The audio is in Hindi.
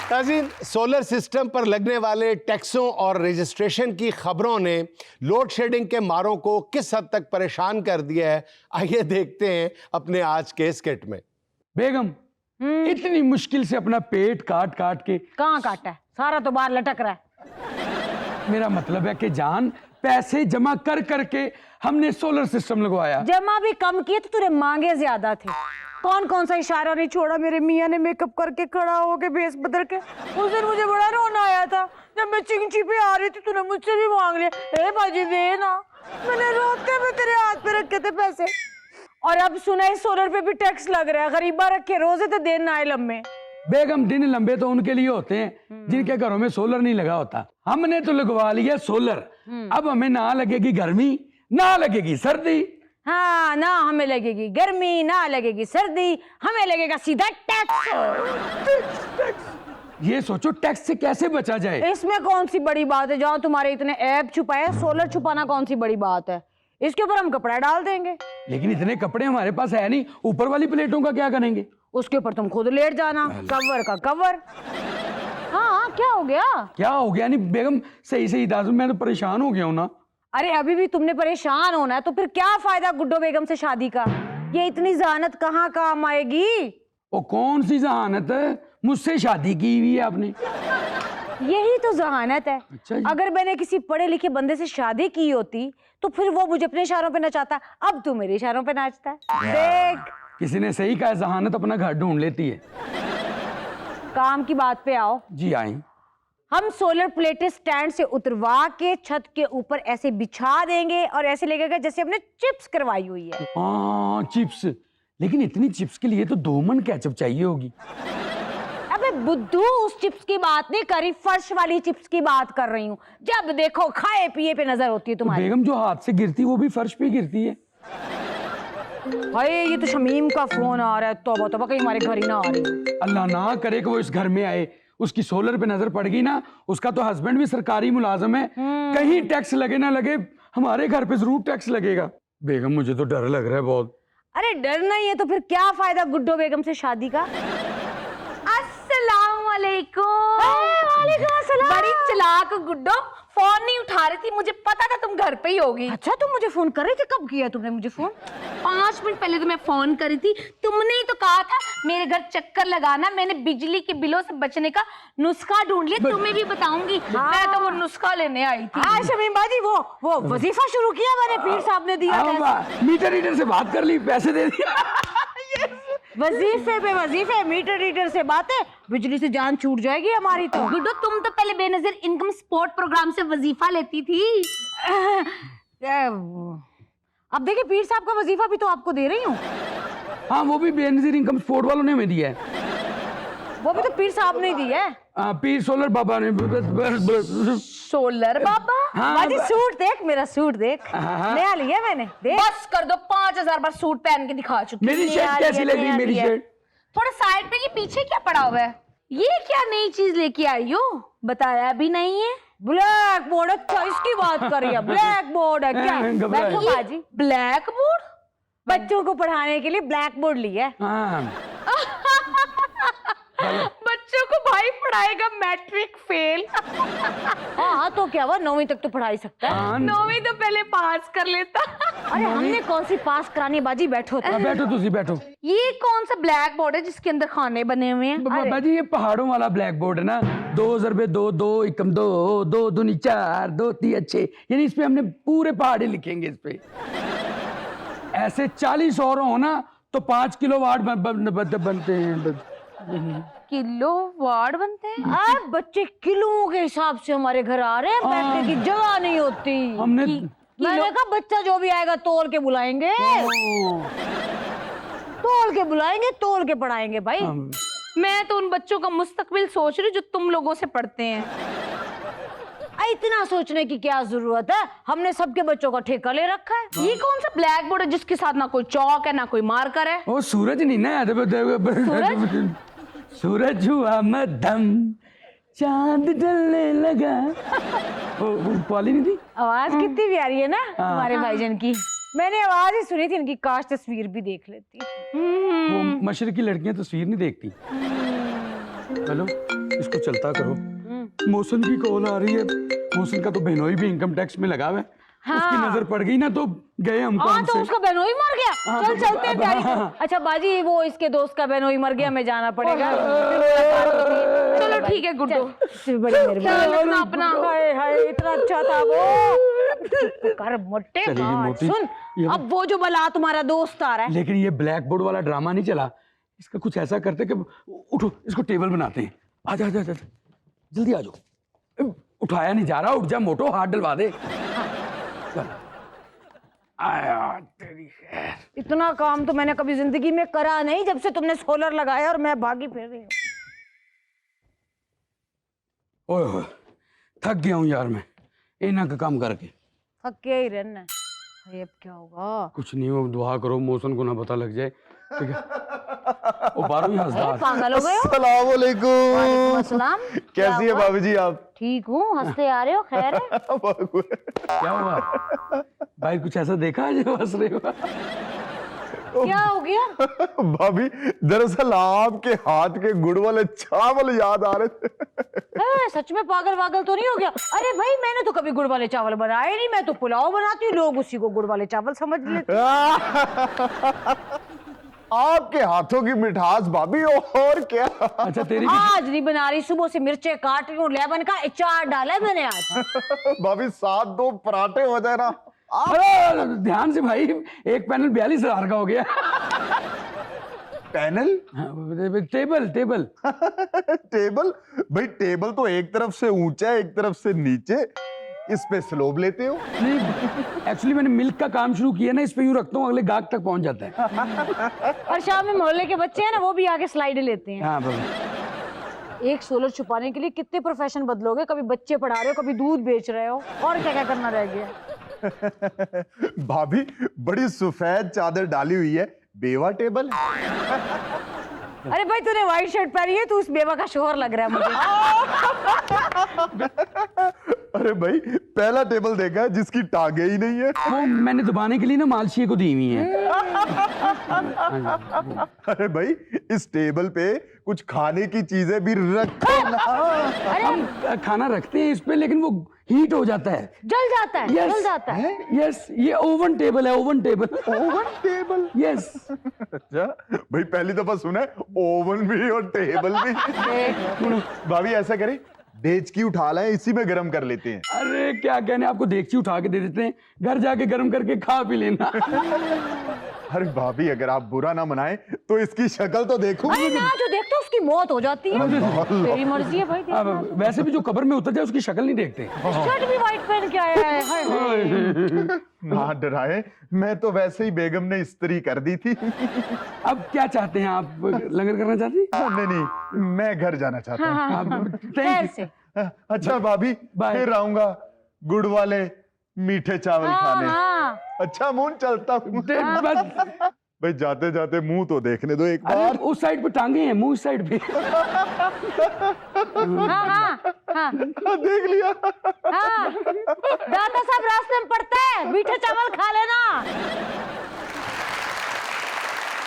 नाज़रीन, सोलर सिस्टम पर लगने वाले टैक्सों और रजिस्ट्रेशन की खबरों ने लोड शेडिंग के मारों को किस हद तक परेशान कर दिया है, आइए देखते हैं अपने आज के स्किट में। बेगम, इतनी मुश्किल से अपना पेट काट काट के कहाँ काटा है? सारा तो बाहर लटक रहा है। मेरा मतलब है कि जान, पैसे जमा कर करके हमने सोलर सिस्टम लगवाया। जमा भी कम किए तो तुझे मांगे ज्यादा थे। कौन कौन सा इशारा नहीं छोड़ा मेरे मियाँ ने मेकअप करके खड़ा होके भेस बदल के। उस दिन मुझे बड़ा रोना आया था जब मैं चिंची पे आ रही थी, तूने मुझसे भी मांग लिया, ए बाजी दे ना। मैंने रोते हुए तेरे हाथ पे रखे थे पैसे। और अब सुना है सोलर पे भी टैक्स लग रहा है। गरीबा रखे रोजे तो दिन ना आए लम्बे। बेगम, दिन लंबे तो उनके लिए होते हैं जिनके घरों में सोलर नहीं लगा होता। हमने तो लगवा लिया सोलर, अब हमें ना लगेगी गर्मी ना लगेगी सर्दी। हाँ, ना हमें लगेगी गर्मी ना लगेगी सर्दी, हमें लगेगा सीधा टैक्स। ये सोचो टैक्स से कैसे बचा जाए। इसमें कौन सी बड़ी बात है? जहाँ तुम्हारे इतने ऐप छुपाए, सोलर छुपाना कौन सी बड़ी बात है? इसके ऊपर हम कपड़ा डाल देंगे। लेकिन इतने कपड़े हमारे पास है नहीं, ऊपर वाली प्लेटों का क्या करेंगे? उसके ऊपर तुम खुद लेट जाना, कवर का कवर। हाँ, क्या हो गया? क्या हो गया? नहीं बेगम, सही सही दादू, मैं तो परेशान हो गया हूँ ना। अरे अभी भी तुमने परेशान होना है तो फिर क्या फायदा गुड्डो बेगम से शादी का? ये इतनी जहानत कहाँ काम आएगी? वो कौन सी जहानत है? मुझसे शादी की हुई है आपने। यही तो जहानत है। अच्छा जी। अगर मैंने किसी पढ़े लिखे बंदे से शादी की होती तो फिर वो मुझे अपने इशारों पे नचाता, अब तू मेरे इशारों पे नाचता है। देख, किसी ने सही कहा, जहानत अपना घर ढूंढ लेती है। काम की बात पे आओ। जी आई। हम सोलर प्लेटें स्टैंड से उतरवा के छत के ऊपर ऐसे बिछा देंगे और ऐसे लगेगा जैसे हमने चिप्स करवाई हुई है। हाँ, चिप्स। लेकिन इतनी चिप्स के लिए तो 2 मन केचप चाहिए होगी। अबे बुद्धू, उस चिप्स की बात नहीं करी, फर्श वाली चिप्स की बात कर रही हूँ। जब देखो खाए पिए पे नजर होती है तो तुम्हारी। बेगम, जो हाथ से गिरती वो भी फर्श पे गिरती है। भाई ये तो शमीम का फोन आ रहा है। तौबा तौबा, कहीं हमारे घर ही ना आ रही। अल्लाह ना करे कि वो इस घर में आए, उसकी सोलर पे नजर पड़ गई ना। उसका तो हस्बैंड भी सरकारी मुलाजिम है, कहीं टैक्स लगे ना लगे, हमारे घर पे जरूर टैक्स लगेगा। बेगम, मुझे तो डर लग रहा है बहुत। अरे डर नहीं है तो फिर क्या फायदा गुड्डो बेगम से शादी का? अस्सलाम वालेकुम। वालेकुम अस्सलाम। बड़ी चालाक गुड्डो, फोन नहीं उठा रही थी, मुझे पता था तुम घर पे ही होगी। अच्छा, तुम मुझे फोन कर रही थी? कब किया तुमने मुझे फोन? 5 मिनट पहले तुम्हें फोन करी थी। तुमने ही तो कहा था मेरे घर चक्कर लगाना। मैंने बिजली के बिलों से बचने का नुस्खा ढूंढ लिया, तुम्हें भी बताऊंगी। मैं तो वो नुस्खा लेने आई थी। हाँ शमीम बाजी, वो वजीफा शुरू किया मैंने, पीर साहब ने दिया था। मीटर रीडर से बात कर ली, पैसे दे दिया। वजीफे पे वजीफे, मीटर रीडर से बातें, बिजली से जान छूट जाएगी हमारी तो। गुड्डो, तुम तो पहले बेनजीर इनकम सपोर्ट प्रोग्राम से वजीफा लेती थी। अब देखिए, पीर साहब का वजीफा भी तो आपको दे रही हूँ। हाँ, वो भी बेनजीर इनकम सपोर्ट वालों ने हमें दिया है। वो भी तो पीर साहब ने दी है। पीर सोलर बाबा ने। सोलर बाबा? हाँ, बाजी सूट देख, मेरा सूट देख, हाँ। नया लिया मैंने। देख, बस कर दो, 5000 बार सूट पहन के दिखा चुकी। मेरी शर्ट कैसी लग रही? मेरी शर्ट थोड़ा साइड पे, ये पीछे क्या पड़ा हुआ है? ये क्या नई चीज लेके आई हो? बताया भी नहीं है। Black board. अच्छा, इसकी बात करिए, ब्लैक बोर्ड है क्या? घबराए। बैठो बाजी। Black board? बच्चों को पढ़ाने के लिए ब्लैक बोर्ड लिया है। हाँ। बच्चों को भाई पढ़ाएगा मैट्रिक फेल। हाँ तो क्या हुआ, 9वीं तक तो पढ़ा ही सकता है। हाँ, 9वीं तो पहले पास कर लेता। अरे हमने कौन सी पास करानी बाजी, बैठो तो। बैठो, तुसी बैठो। ये कौन सा ब्लैक बोर्ड है जिसके अंदर खाने बने हुए हैं? बाबा जी, ये पहाड़ों वाला ब्लैक बोर्ड है ना। 2 ज़रबे 2, 2 एकम 2, 2 दूनी 4, 2 3 अच्छे, यानी इस पे हमने पूरे पहाड़े लिखेंगे। इस पे ऐसे 40 और हो ना तो 5 किलोवाट बनते हैं। किलो वार्ड बनते हैं? बच्चे किलो के हिसाब से हमारे घर आ रहे हैं, बैठने की जगह नहीं होती। हमने मैंने कहा बच्चा जो भी आएगा तोल के बुलाएंगे, तोल के बुलाएंगे, तोल के पढ़ाएंगे भाई। मैं तो उन बच्चों का मुस्तकबिल सोच रही हूँ जो तुम लोगों से पढ़ते हैं। इतना सोचने की क्या जरूरत है? हमने सबके बच्चों का ठेका ले रखा है। ये कौन सा ब्लैक बोर्ड है जिसके साथ ना कोई चौक है ना कोई मार्कर है? वो सूरज नहीं ना, सूरज हुआ मध्यम, चांद ढलने लगा। वो पॉली नहीं थी? आवाज कितनी प्यारी है ना हमारे भाईजान की। मैंने आवाज ही सुनी थी इनकी, काश तस्वीर भी देख लेती। वो मशरकी लड़कियां तस्वीर नहीं देखती। हेलो इसको चलता करो। मोहसिन की कॉल आ रही है। मोहसिन का तो बहनोई भी इनकम टैक्स में लगा हुआ है। उसकी नजर पड़ गई ना तो गए हम काम तो से। उसका बहनोई मर गया। चल चलते हैं प्यारी। अच्छा बाजी, वो इसके दोस्त का बहनोई मर गया, हमें जाना पड़ेगा। चलो ठीक है गुड्डू, बड़ी मेहरबानी। ख्याल रखना अपना। हाय हाय, इतना अच्छा था वो। चुप कर मोटे चलिए का। मोटी, सुन, ये- अब वो जो बला तुम्हारा दोस्त आ रहा है। लेकिन ये ब्लैक बोर्ड वाला ड्रामा नहीं चला। इसका कुछ ऐसा करते कि उठो, इसको टेबल बनाते हैं। आजा आजा आजा, जल्दी आ जाओ। उठाया नहीं जा रहा, उठ जा मोटो, हाथ डलवा दे। चल। आया तेरी खैर। इतना काम तो मैंने कभी जिंदगी में करा नहीं जब से तुमने सोलर लगाया और मैं भागी फिर रही हूँ। ओए होए, थक गया हूँ यार मैं इना का काम करके। थके ही रहना है। अरे अब क्या होगा? कुछ नहीं हो, दुआ करो मौसम को ना पता लग जाए, ठीक है? वो बारों ही हंसदार। पागल हो गए हो? अस्सलाम वालेकुम। वालेकुम अस्सलाम। कैसी है भाभी जी आप? ठीक हूँ, हंसते आ रहे हो? खैर है? क्या हुआ भाई, कुछ ऐसा देखा जो हंस रहे हो? क्या हो गया? भाभी दरअसल आपके हाथ के गुड़ वाले चावल याद आ रहे थे। सच में पागल वागल तो नहीं हो गया? अरे भाई, मैंने तो कभी गुड़ वाले चावल बनाए नहीं। मैं तो पुलाव बनाती हूँ, लोग उसी को गुड़ वाले चावल समझ लेते हैं। आपके हाथों की मिठास भाभी, और क्या। अच्छा तेरी आज नहीं बना रही, सुबह से मिर्चे काट रही हूँ, लेमन का अचार डाला है मैंने आज। भाभी साथ दो पराठे हो जाए ना। अरे, ध्यान से भाई, एक पैनल 42,000 का हो गया। पैनल? Table table table? भाई टेबल तो एक तरफ से ऊंचा है, एक तरफ से नीचे, इस पे स्लोब लेते हो? नहीं, एक्चुअली मैंने मिल्क का काम शुरू किया ना, इस पे यूं रखता हूँ, अगले गाहक तक पहुंच जाता है। और शाम में मोहल्ले के बच्चे हैं ना, वो भी आके स्लाइड लेते हैं। हाँ भाई। एक सोलर छुपाने के लिए कितने प्रोफेशन बदलोगे? कभी बच्चे पढ़ा रहे हो, कभी दूध बेच रहे हो, और क्या क्या करना रह गया? भाभी बड़ी सफेद चादर डाली हुई है, बेवा टेबल। अरे भाई, तूने व्हाइट शर्ट पहनी है, तू उस बेवा का शोहर लग रहा है मुझे। अरे भाई पहला टेबल देखा है जिसकी टांगे ही नहीं है। वो मैंने दबाने के लिए ना मालशीए को दी हुई है। अरे भाई इस टेबल पे कुछ खाने की चीजें भी रखो ना। हम खाना रखते हैं इस पे, लेकिन वो हीट हो जाता है। जल जाता है, Yes. जल जाता है। यस, ये ओवन टेबल है, oven table. Oven table? Yes. अच्छा भाई पहली दफा सुना है ओवन भी और टेबल भी। भाभी ऐसा करें, डेचकी उठा लाएं, इसी में गरम कर लेते हैं। अरे क्या कहने, आपको देगची उठा के दे देते हैं, घर जाके गर्म करके खा पी लेना। अरे भाभी अगर आप बुरा ना मनाए तो इसकी शक्ल तो देखो। अरे ना, जो देखते हो उसकी मौत हो जाती है। तेरी मर्जी है भाई। अब वैसे भी जो कब्र में उतर जाए उसकी शक्ल नहीं देखते। शर्ट भी व्हाइट पहन के आया है। हाय हाय। ना डराए, मैं तो वैसे ही बेगम ने इस्त्री कर दी थी। अब क्या चाहते हैं आप, लंगर करना चाहते हैं? नहीं नहीं, मैं घर जाना चाहता हूँ। आप- खैर thank you। से। अच्छा भाभी, बाय। फिर आऊंगा गुड़ वाले मीठे चावल हाँ खाने। हाँ। अच्छा मुंह चलता हूँ। बस, भाई जाते जाते मुंह तो देखने दो एक अरे बार। उस साइड पे टांगे हैं, मुंह इस साइड पे। हाँ हाँ हाँ देख लिया। हाँ। दादा साहब रास्ते में पड़ता है, मीठे चावल खा लेना।